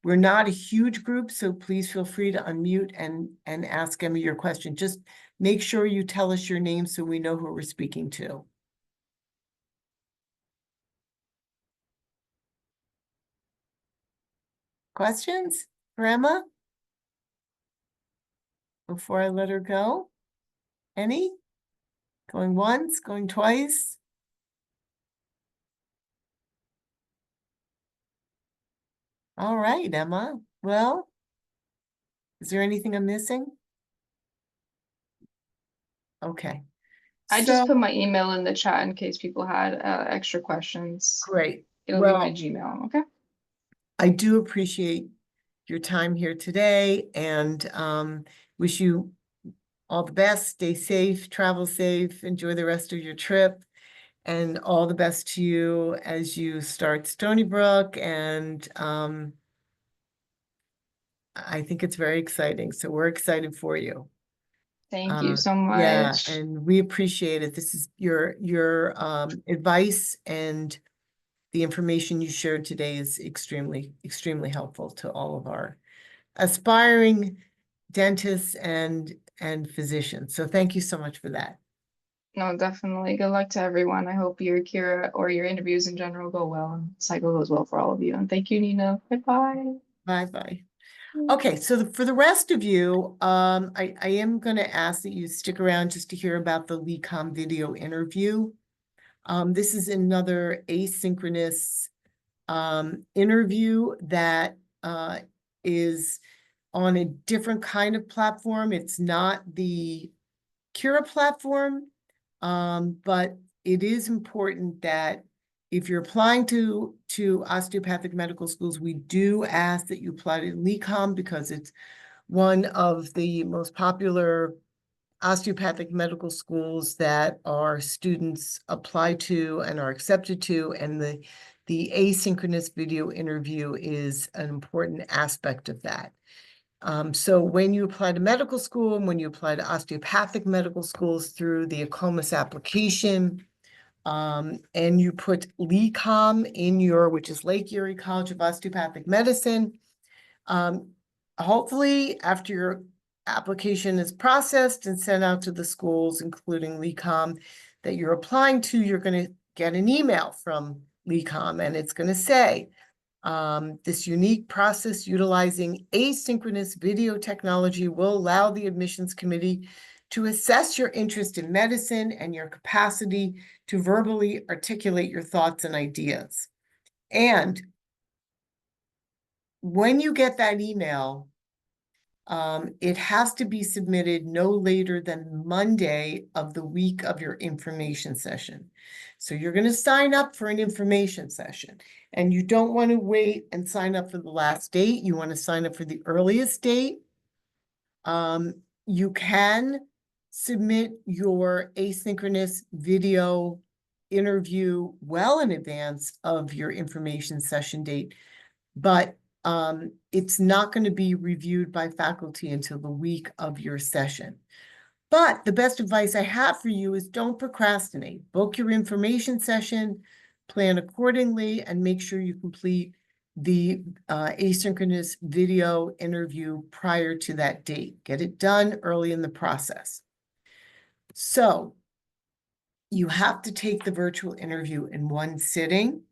We're not a huge group, so please feel free to unmute and ask Emma your question. Just make sure you tell us your name so we know who we're speaking to. Questions for Emma? Before I let her go? Any? Going once, going twice? All right, Emma. Well, is there anything I'm missing? Okay. I just put So, my email in the chat in case people had extra questions. great. It'll be my Well, Gmail, okay? I do appreciate your time here today and wish you all the best. Stay safe, travel safe, enjoy the rest of your trip, and all the best to you as you start Stony Brook. And I think it's very exciting. So we're excited for you. Thank you so Yeah, much. and we appreciate it. This is your advice and the information you shared today is extremely, extremely helpful to all of our aspiring dentists and physicians. So thank you so much for that. No, definitely. Good luck to everyone. I hope your Kira or your interviews in general go well and cycle goes well for all of you. And thank you, Nina. Goodbye. Bye-bye. Okay, so for the rest of you, I am going to ask that you stick around just to hear about the LECOM video interview. This is another asynchronous interview that is on a different kind of platform. It's not the Cura platform, but it is important that if you're applying to osteopathic medical schools, we do ask that you apply to LECOM because it's one of the most popular osteopathic medical schools that our students apply to and are accepted to, and the asynchronous video interview is an important aspect of that. So when you apply to medical school and when you apply to osteopathic medical schools through the ACOMAS application, and you put LECOM in your, which is Lake Erie College of Osteopathic Medicine, hopefully after your application is processed and sent out to the schools, including LECOM, that you're applying to, you're going to get an email from LECOM, and it's going to say, this unique process utilizing asynchronous video technology will allow the admissions committee to assess your interest in medicine and your capacity to verbally articulate your thoughts and ideas. And when you get that email, it has to be submitted no later than Monday of the week of your information session. So you're going to sign up for an information session, and you don't want to wait and sign up for the last date. You want to sign up for the earliest date. You can submit your asynchronous video interview well in advance of your information session date, but it's not going to be reviewed by faculty until the week of your session. But the best advice I have for you is don't procrastinate. Book your information session, plan accordingly, and make sure you complete the asynchronous video interview prior to that date. Get it done early in the process. So you have to take the virtual interview in one sitting.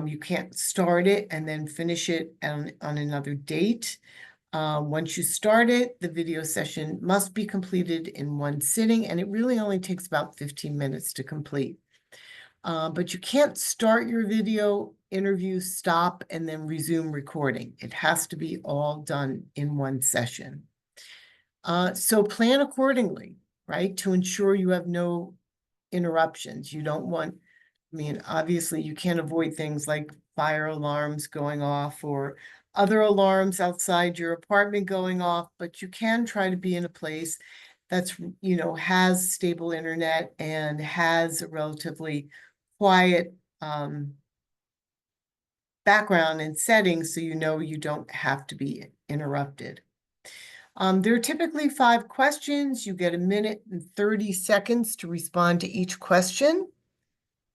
You can't start it and then finish it on another date. Once you start it, the video session must be completed in one sitting, and it really only takes about 15 minutes to complete. But you can't start your video interview, stop, and then resume recording. It has to be all done in one session. So plan accordingly, right, to ensure you have no interruptions. You don't want, I mean, obviously you can't avoid things like fire alarms going off or other alarms outside your apartment going off, but you can try to be in a place that's, you know, has stable internet and has a relatively quiet background and settings, so you know you don't have to be interrupted. There are typically 5 questions. You get 1 minute and 30 seconds to respond to each question.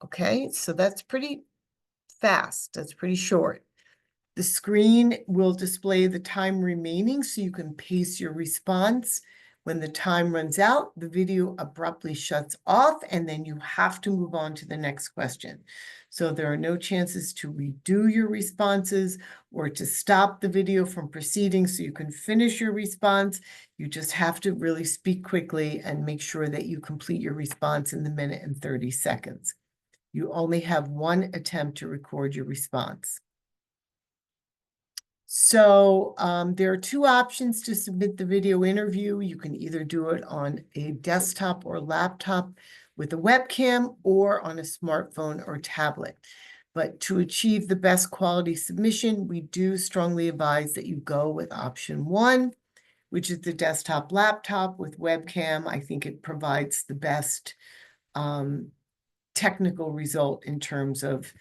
Okay, so that's pretty fast. That's pretty short. The screen will display the time remaining so you can pace your response. When the time runs out, the video abruptly shuts off, and then you have to move on to the next question. So there are no chances to redo your responses or to stop the video from proceeding so you can finish your response. You just have to really speak quickly and make sure that you complete your response in the 1 minute and 30 seconds. You only have 1 attempt to record your response. So there are 2 options to submit the video interview. You can either do it on a desktop or laptop with a webcam or on a smartphone or tablet. But to achieve the best quality submission, we do strongly advise that you go with option 1, which is the desktop laptop with webcam. I think it provides the best technical result in terms of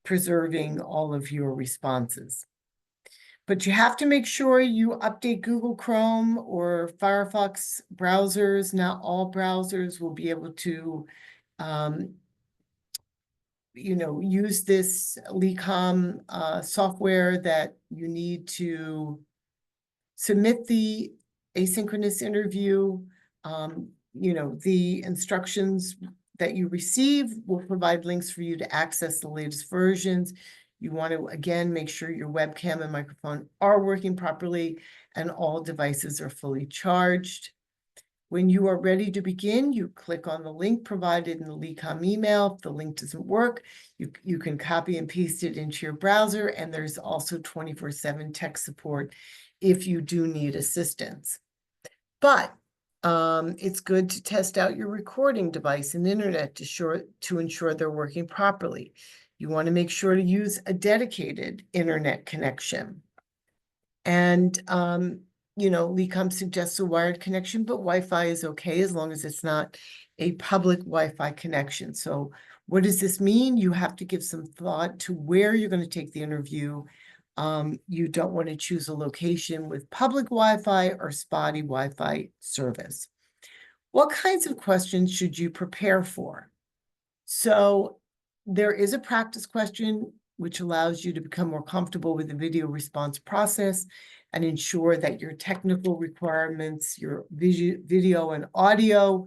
preserving all of your responses. But you have to make sure you update Google Chrome or Firefox browsers. Not all browsers will be able to, you know, use this LECOM software that you need to submit the asynchronous interview. You know, the instructions that you receive will provide links for you to access the latest versions. You want to, again, make sure your webcam and microphone are working properly and all devices are fully charged. When you are ready to begin, you click on the link provided in the LECOM email. If the link doesn't work, you can copy and paste it into your browser, and there's also 24/7 tech support if you do need assistance. But It's good to test out your recording device and internet to ensure they're working properly. You want to make sure to use a dedicated internet connection. And, LECOM suggests a wired connection, but Wi-Fi is okay as long as it's not a public Wi-Fi connection. So what does this mean? You have to give some thought to where you're going to take the interview. You don't want to choose a location with public Wi-Fi or spotty Wi-Fi service. What kinds of questions should you prepare for? So there is a practice question which allows you to become more comfortable with the video response process and ensure that your technical requirements, your video and audio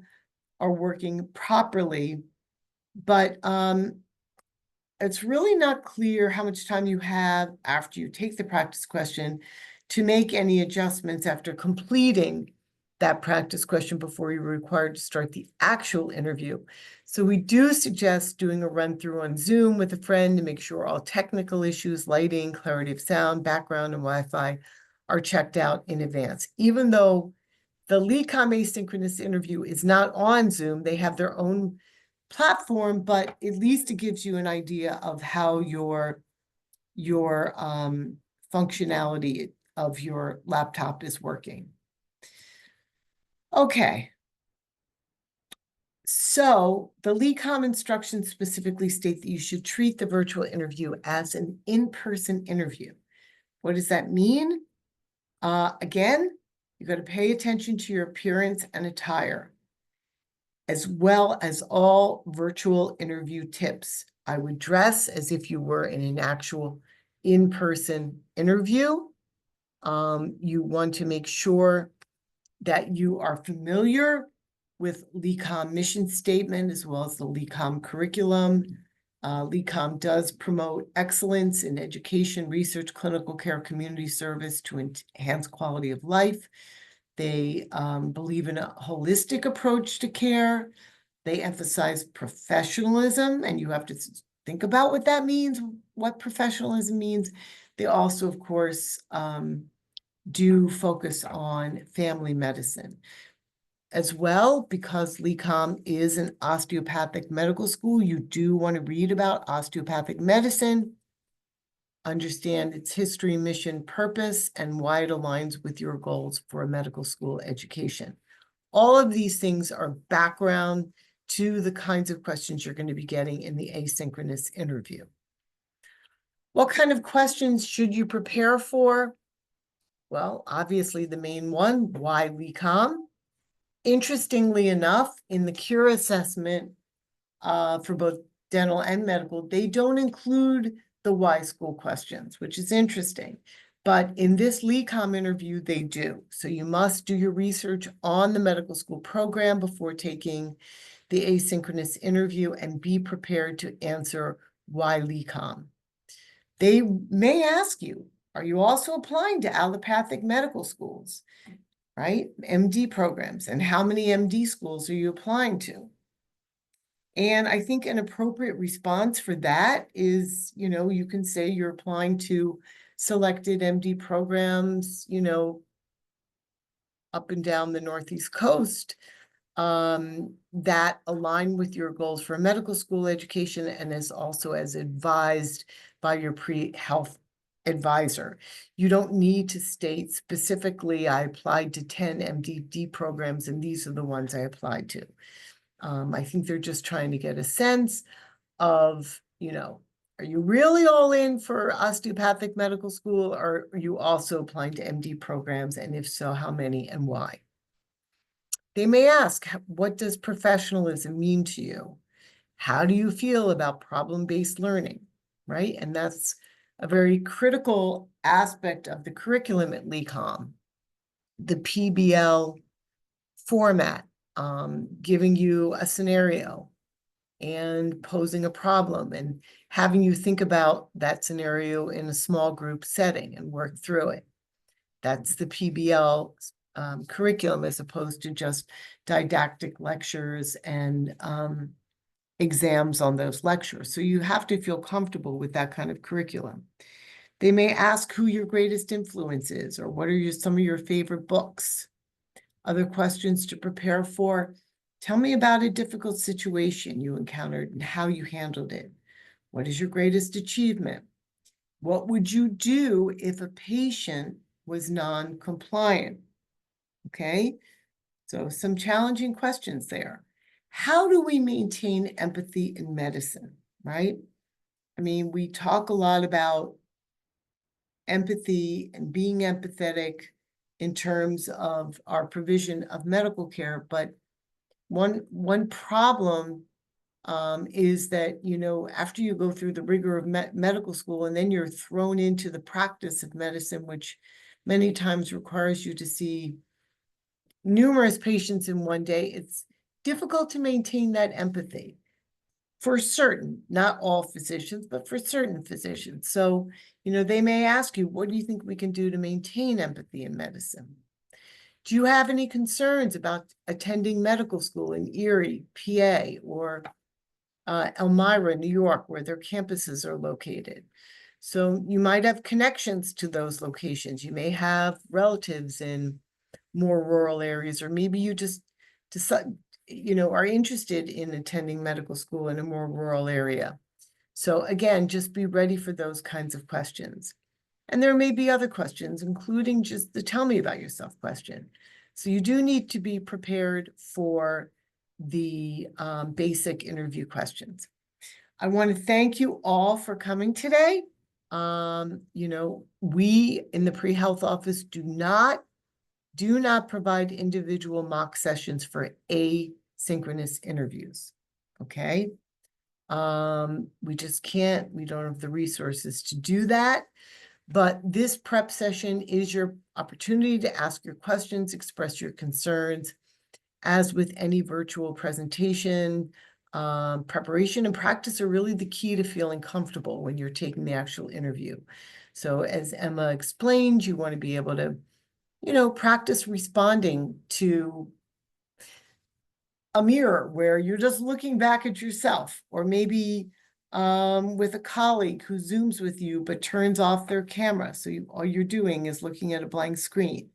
are working properly. But it's really not clear how much time you have after you take the practice question to make any adjustments after completing that practice question before you're required to start the actual interview. So we do suggest doing a run through on Zoom with a friend to make sure all technical issues, lighting, clarity of sound, background, and Wi-Fi are checked out in advance. Even though the LECOM asynchronous interview is not on Zoom, they have their own platform, but at least it gives you an idea of how your functionality of your laptop is working. Okay. So the LECOM instructions specifically state that you should treat the virtual interview as an in-person interview. What does that mean? Again, you got to pay attention to your appearance and attire, as well as all virtual interview tips. I would dress as if you were in an actual in-person interview. You want to make sure that you are familiar with LECOM mission statement as well as the LECOM curriculum. LECOM does promote excellence in education, research, clinical care, community service to enhance quality of life. They believe in a holistic approach to care. They emphasize professionalism, and you have to think about what that means, what professionalism means. They also, of course, do focus on family medicine. As well, because LECOM is an osteopathic medical school, you do want to read about osteopathic medicine, understand its history, mission, purpose, and why it aligns with your goals for a medical school education. All of these things are background to the kinds of questions you're going to be getting in the asynchronous interview. What kind of questions should you prepare for? Well, obviously the main one, why LECOM? Interestingly enough, in the cure assessment for both dental and medical, they don't include the why school questions, which is interesting. But in this LECOM interview, they do. So you must do your research on the medical school program before taking the asynchronous interview and be prepared to answer why LECOM. They may ask you, are you also applying to allopathic medical schools, right? MD programs, and how many MD schools are you applying to? And I think an appropriate response for that is, you can say you're applying to selected MD programs, up and down the Northeast coast, that align with your goals for medical school education and is also as advised by your pre-health advisor. You don't need to state specifically, I applied to 10 MDD programs and these are the ones I applied to. I think they're just trying to get a sense of, are you really all in for osteopathic medical school, or are you also applying to MD programs? And if so, how many and why? They may ask, what does professionalism mean to you? How do you feel about problem-based learning, right? And that's a very critical aspect of the curriculum at LECOM, the PBL format, giving you a scenario and posing a problem and having you think about that scenario in a small group setting and work through it. That's the PBL curriculum as opposed to just didactic lectures and exams on those lectures. So you have to feel comfortable with that kind of curriculum. They may ask who your greatest influence is or what are some of your favorite books. other questions to prepare for. Tell me about a difficult situation you encountered and how you handled it. What is your greatest achievement? What would you do if a patient was non-compliant? Okay, so some challenging questions there. How do we maintain empathy in medicine, right? I mean, we talk a lot about empathy and being empathetic in terms of our provision of medical care, but one problem is that, you know, after you go through the rigor of medical school and then you're thrown into the practice of medicine, which many times requires you to see numerous patients in one day, it's difficult to maintain that empathy for certain, not all physicians, but for certain physicians. So, you know, they may ask you, what do you think we can do to maintain empathy in medicine? Do you have any concerns about attending medical school in Erie, PA, or Elmira, New York, where their campuses are located? So you might have connections to those locations. You may have relatives in more rural areas, or maybe you just decide, you know, are interested in attending medical school in a more rural area. So again, just be ready for those kinds of questions. And there may be other questions, including just the tell me about yourself question. So you do need to be prepared for the basic interview questions. I want to thank you all for coming today. You know, we in the pre-health office do not provide individual mock sessions for asynchronous interviews, okay? We just can't, we don't have the resources to do that. But this prep session is your opportunity to ask your questions, express your concerns. As with any virtual presentation, preparation and practice are really the key to feeling comfortable when you're taking the actual interview. So as Emma explained, you want to be able to, you know, practice responding to a mirror where you're just looking back at yourself, or maybe with a colleague who Zooms with you but turns off their camera. So all you're doing is looking at a blank screen.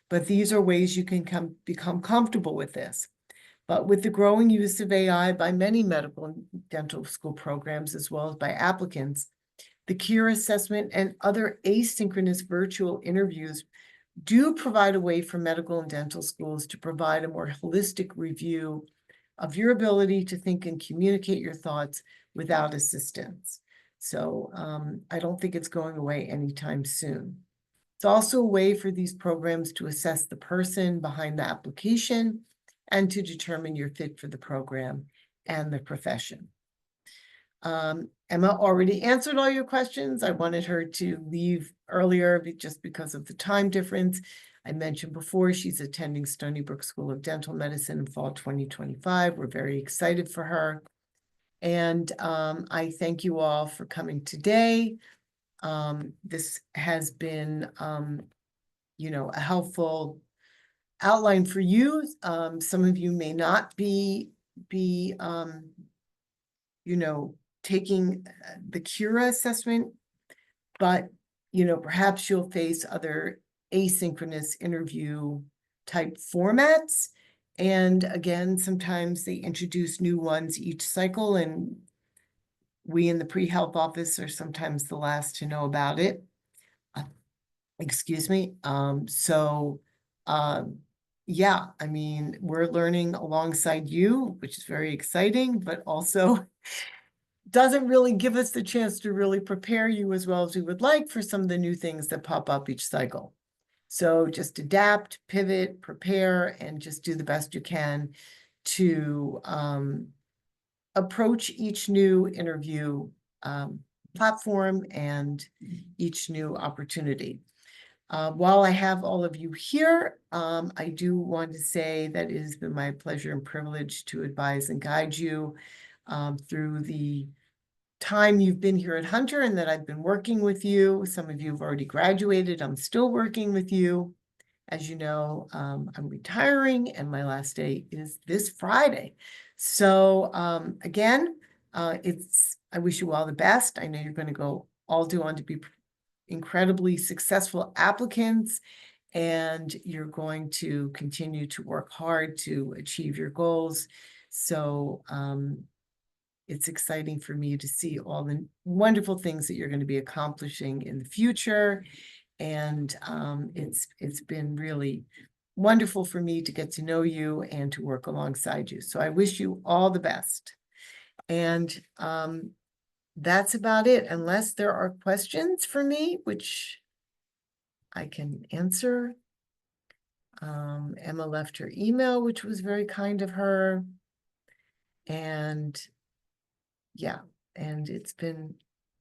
But these are ways you can become comfortable with this. But with the growing use of AI by many medical and dental school programs, as well as by applicants, the CURE assessment and other asynchronous virtual interviews do provide a way for medical and dental schools to provide a more holistic review of your ability to think and communicate your thoughts without assistance. So I don't think it's going away anytime soon. It's also a way for these programs to assess the person behind the application and to determine your fit for the program and the profession. Emma already answered all your questions. I wanted her to leave earlier just because of the time difference. I mentioned before, she's attending Stony Brook School of Dental Medicine in fall 2025. We're very excited for her. And I thank you all for coming today. This has been, you know, a helpful outline for you. Some of you may not be you know, taking the CURE assessment, but, you know, perhaps you'll face other asynchronous interview type formats. And again, sometimes they introduce new ones each cycle, and we in the pre-health office are sometimes the last to know about it. Excuse me. Yeah, I mean, we're learning alongside you, which is very exciting, but also doesn't really give us the chance to really prepare you as well as we would like for some of the new things that pop up each cycle. So just adapt, pivot, prepare, and just do the best you can to approach each new interview platform and each new opportunity. While I have all of you here, I do want to say that it has been my pleasure and privilege to advise and guide you through the time you've been here at Hunter, and that I've been working with you. Some of you have already graduated. I'm still working with you. As you know, I'm retiring and my last day is this Friday. So again, I wish you all the best. I know you're going to go on to be incredibly successful applicants and you're going to continue to work hard to achieve your goals. So it's exciting for me to see all the wonderful things that you're going to be accomplishing in the future. And it's been really wonderful for me to get to know you and to work alongside you. So I wish you all the best. And that's about it, unless there are questions for me, which I can answer. Emma left her email, which was very kind of her. And yeah, and it's been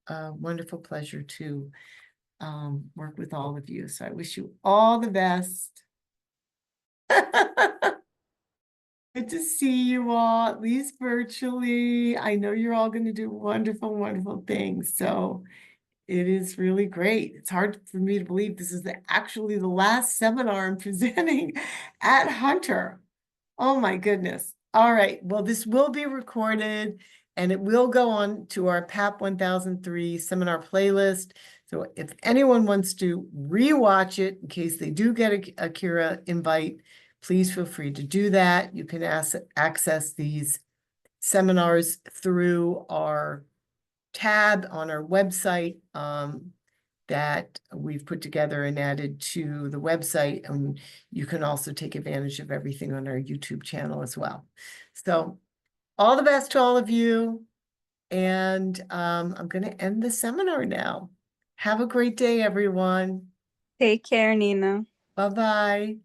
a wonderful pleasure to work with all of you. So I wish you all the best. Good to see you all, at least virtually. I know you're all going to do wonderful, wonderful things. So it is really great. It's hard for me to believe this is actually the last seminar I'm presenting at Hunter. Oh my goodness. All right. Well, this will be recorded and it will go on to our PAP 1003 seminar playlist. So if anyone wants to rewatch it in case they do get a Kira invite, please feel free to do that. You can access these seminars through our tab on our website that we've put together and added to the website. And you can also take advantage of everything on our YouTube channel as well. So all the best to all of you. And I'm going to end the seminar now. Have a great day, everyone. Take care, Nina. Bye-bye.